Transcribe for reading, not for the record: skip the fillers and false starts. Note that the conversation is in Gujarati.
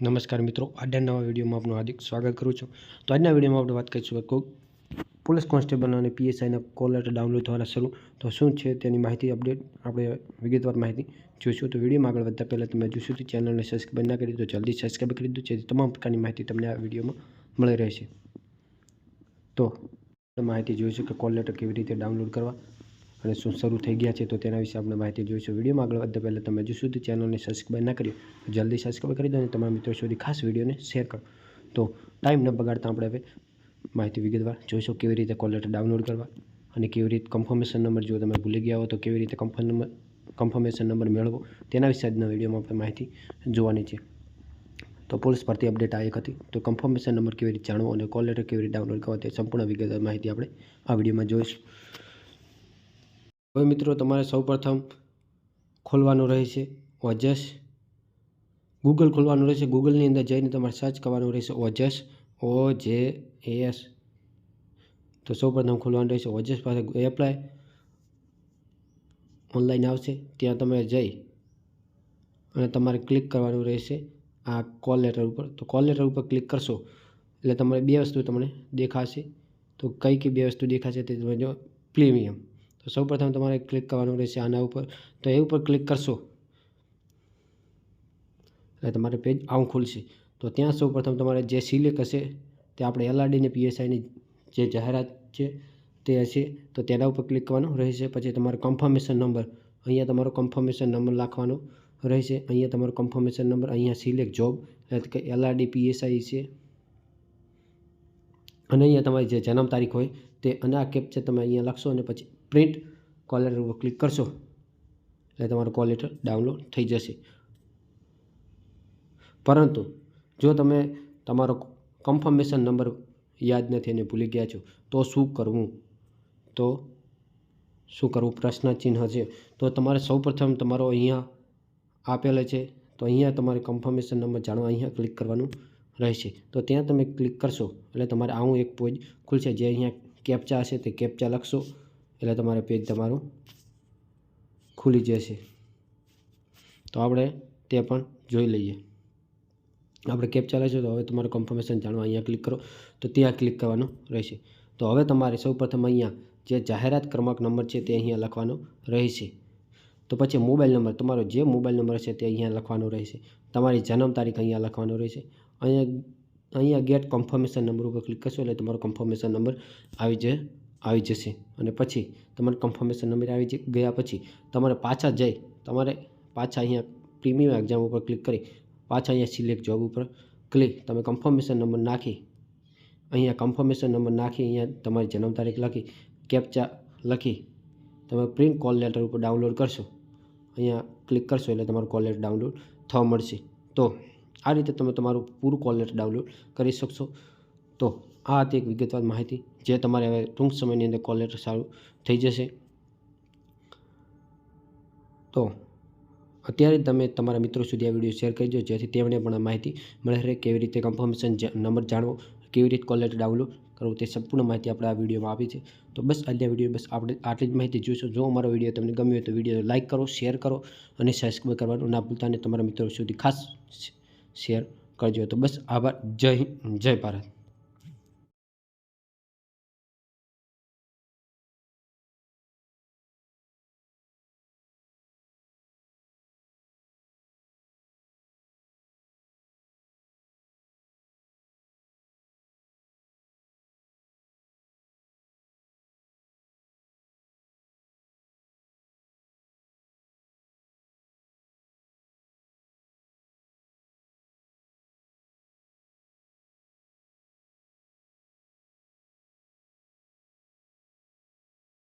નમસ્કાર મિત્રો, આજના નવા વિડીયોમાં આપનું હાર્દિક સ્વાગત કરું છું। તો આજના વિડીયોમાં આપણે વાત કરીશું કે પોલીસ કોન્સ્ટેબલ અને પીએસઆઈના કોલ લેટર ડાઉનલોડ થવાના શરૂ તો શું છે તેની માહિતી અપડેટ આપણે વિગતવાર માહિતી જોઈશું। તો વિડીયોમાં આગળ વધતા પહેલાં તમે હજુ સુધી ચેનલને સબસ્ક્રાઈબ ના કરી તો જલ્દી સબસ્ક્રાઈબ કરી દો, જેથી તમામ પ્રકારની માહિતી તમને આ વિડીયોમાં મળી રહેશે। તો માહિતી જોઈશું કે કોલ લેટર કેવી રીતે ડાઉનલોડ કરવા અને શું શરૂ થઈ ગયા છે, તો તેના વિશે આપણે માહિતી જોઈશું। વિડીયોમાં આગળ વધતા પહેલાં તમે હજુ સુધી ચેનલને સબસ્ક્રાઈબ ના કરી તો જલ્દી સબસ્ક્રાઈબ કરી દો અને તમારા મિત્રો સુધી ખાસ વિડીયોને શેર કરો। તો ટાઈમ ન બગાડતા આપણે હવે માહિતી વિગતવાર જોઈશું કેવી રીતે કોલ લેટર ડાઉનલોડ કરવા અને કેવી રીતે કન્ફર્મેશન નંબર, જો તમે ભૂલી ગયા હો તો કેવી રીતે કન્ફર્મેશન નંબર મેળવો, તેના વિશે આજના વિડીયોમાં આપણે માહિતી જોવાની છે। તો પોલીસ ભરતી અપડેટ આ એક હતી। તો કન્ફર્મેશન નંબર કેવી રીતે જાણવો અને કોલ લેટર કેવી રીતે ડાઉનલોડ કરવા તે સંપૂર્ણ વિગતવાર માહિતી આપણે આ વિડીયોમાં જોઈશું। હવે મિત્રો, તમારે સૌપ્રથમ ખોલવાનું રહેશે ઓજસ, ગૂગલ ખોલવાનું રહેશે। ગૂગલની અંદર જઈને તમારે સર્ચ કરવાનું રહેશે ઓજસ, OJS। તો સૌપ્રથમ ખોલવાનું રહેશે ઓજસ, પાસે એપ્લાય ઓનલાઈન આવશે, ત્યાં તમે જઈ અને તમારે ક્લિક કરવાનું રહેશે આ કોલ લેટર ઉપર। તો કોલ લેટર ઉપર ક્લિક કરશો એટલે તમારે બે વસ્તુ તમને દેખાશે। તો કઈ બે વસ્તુ દેખાશે તે તમે જો, પ્રીમિયમ। તો સૌપ્રથમ તમારે ક્લિક કરવાનું રહેશે આના ઉપર। તો એ ઉપર ક્લિક કરશો એટલે તમારે પેજ આવું ખુલશે। તો ત્યાં સૌપ્રથમ તમારે જે સિલેક્ટ હશે તે આપણે LRD ને PSIની જે જાહેરાત છે તે હશે, તો તેના ઉપર ક્લિક કરવાનું રહેશે। પછી તમારો કન્ફર્મેશન નંબર, અહીંયા તમારો કન્ફર્મેશન નંબર નાખવાનો રહેશે। અહીંયા તમારો કન્ફર્મેશન નંબર, અહીંયા સિલેક્ટ જોબ એટલે કે LRD PSI છે, અને અહીંયા તમારી જે જન્મ તારીખ હોય તે, અને આ કેપ્ચા તમે અહીંયા લખશો અને પછી પ્રિન્ટ કોલ લેટર ઉપર ક્લિક કરશો એટલે તમારો કોલ લેટર ડાઉનલોડ થઈ જશે। પરંતુ જો તમે તમારો કન્ફર્મેશન નંબર યાદ નથી અને ભૂલી ગયા છો તો શું કરવું? તો શું કરવું પ્રશ્ન ચિહ્ન છે। તો તમારે સૌપ્રથમ તમારો અહીંયા આપેલો છે, તો અહીંયા તમારે કન્ફર્મેશન નંબર જાણવા અહીંયા ક્લિક કરવાનું રહેશે। તો ત્યાં તમે ક્લિક કરશો એટલે તમારે આવું એક પેજ ખુલશે, જે અહીંયા કેપ્ચા હશે તે કેપ્ચા લખશો એટલે તમારે પેજ તમારું ખુલી જશે। તો આપણે તે પણ જોઈ લઈએ। આપણે કેપ્ચા લઈશું તો હવે તમારું કન્ફર્મેશન જાણવા અહીંયા ક્લિક કરો, તો ત્યાં ક્લિક કરવાનું રહેશે। તો હવે તમારે સૌપ્રથમ અહીંયા જે જાહેરાત ક્રમાંક નંબર છે તે અહીંયા લખવાનો રહેશે। તો પછી મોબાઈલ નંબર, તમારો જે મોબાઈલ નંબર હશે તે અહીંયા લખવાનો રહેશે। તમારી જન્મ તારીખ અહીંયા લખવાનો રહેશે। અહીંયા ગેટ કન્ફર્મેશન નંબર ઉપર ક્લિક કરશો એટલે તમારો કન્ફર્મેશન નંબર આવી જશે। અને પછી તમારો કન્ફર્મેશન નંબર આવી ગયા પછી તમારે પાછા અહીંયા પ્રીમિયમ એક્ઝામ ઉપર ક્લિક કરી પાછા અહીંયા સિલેક્ટ જોબ ઉપર ક્લિક, તમે કન્ફર્મેશન નંબર નાખી, અહીંયા કન્ફર્મેશન નંબર નાખી, અહીંયા તમારી જન્મ તારીખ લખી, કેપ્ચા લખી તમે પ્રિન્ટ કોલ લેટર ઉપર ડાઉનલોડ કરશો, અહીંયા ક્લિક કરશો એટલે તમારું કોલ લેટર ડાઉનલોડ થવા મળશે। તો આ રીતે તમે તમારું પૂરું કોલ લેટર ડાઉનલોડ કરી શકશો। તો આ હતી એક વિગતવાર માહિતી, જે તમારે હવે ટૂંક સમયની અંદર કોલ લેટર સારું થઈ જશે। તો અત્યારે તમે તમારા મિત્રો સુધી આ વિડીયો શેર કરી દો, જેથી તેમને પણ આ માહિતી મળી રહે કેવી રીતે કન્ફર્મેશન નંબર જાણવો, કેવી રીતે કોલ લેટર ડાઉનલોડ કરવું, તે સંપૂર્ણ માહિતી આપણે આ વિડીયોમાં આપી છે। તો બસ આજના વિડીયો બસ આપણે આટલી જ માહિતી જોઈશું। જો અમારો વિડીયો તમને ગમ્યો હોય તો વિડીયો લાઇક કરો, શેર કરો અને સબસ્ક્રાઈબ કરવાનું ના ભૂલતા, અને તમારા મિત્રો સુધી ખાસ શેર કરજો। તો બસ આભાર, જય હિન્દ, જય ભારત।